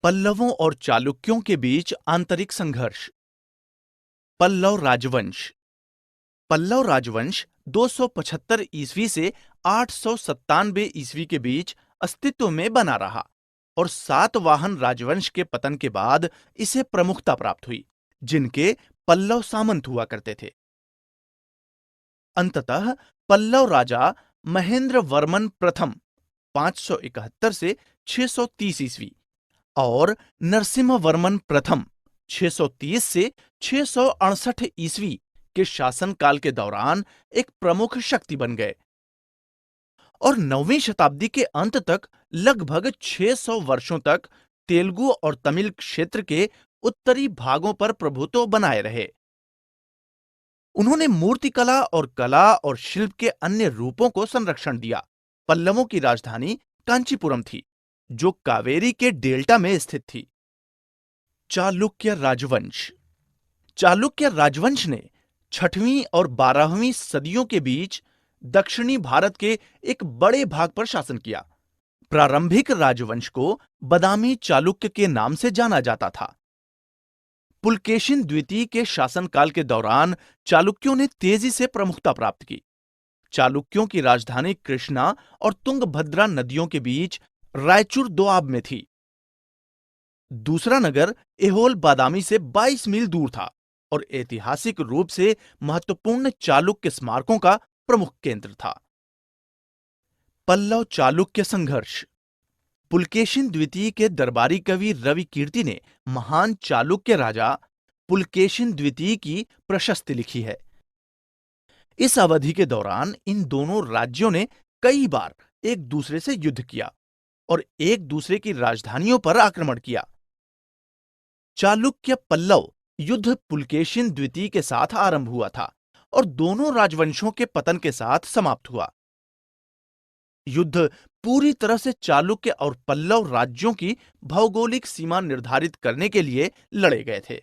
पल्लवों और चालुक्यों के बीच आंतरिक संघर्ष। पल्लव राजवंश। पल्लव राजवंश 275 ईस्वी से 897 ईस्वी के बीच अस्तित्व में बना रहा और सातवाहन राजवंश के पतन के बाद इसे प्रमुखता प्राप्त हुई, जिनके पल्लव सामंत हुआ करते थे। अंततः पल्लव राजा महेंद्र वर्मन प्रथम 571 से 630 ईस्वी और नरसिम्हा वर्मन प्रथम 630 से 668 ईस्वी के शासनकाल के दौरान एक प्रमुख शक्ति बन गए और 9वीं शताब्दी के अंत तक लगभग 600 वर्षों तक तेलुगु और तमिल क्षेत्र के उत्तरी भागों पर प्रभुत्व बनाए रहे। उन्होंने मूर्तिकला और कला और शिल्प के अन्य रूपों को संरक्षण दिया। पल्लवों की राजधानी कांचीपुरम थी, जो कावेरी के डेल्टा में स्थित थी। चालुक्य राजवंश। चालुक्य राजवंश ने 6वीं और 12वीं सदियों के बीच दक्षिणी भारत के एक बड़े भाग पर शासन किया। प्रारंभिक राजवंश को बदामी चालुक्य के नाम से जाना जाता था। पुलकेशिन द्वितीय के शासनकाल के दौरान चालुक्यों ने तेजी से प्रमुखता प्राप्त की। चालुक्यों की राजधानी कृष्णा और तुंगभद्रा नदियों के बीच रायचूर दोआब में थी। दूसरा नगर एहोल बादामी से 22 मील दूर था और ऐतिहासिक रूप से महत्वपूर्ण चालुक्य स्मारकों का प्रमुख केंद्र था। पल्लव चालुक्य संघर्ष। पुलकेशिन द्वितीय के दरबारी कवि रवि कीर्ति ने महान चालुक्य राजा पुलकेशिन द्वितीय की प्रशस्ति लिखी है। इस अवधि के दौरान इन दोनों राज्यों ने कई बार एक दूसरे से युद्ध किया और एक दूसरे की राजधानियों पर आक्रमण किया। चालुक्य पल्लव युद्ध पुलकेशिन द्वितीय के साथ आरंभ हुआ था और दोनों राजवंशों के पतन के साथ समाप्त हुआ। युद्ध पूरी तरह से चालुक्य और पल्लव राज्यों की भौगोलिक सीमा निर्धारित करने के लिए लड़े गए थे।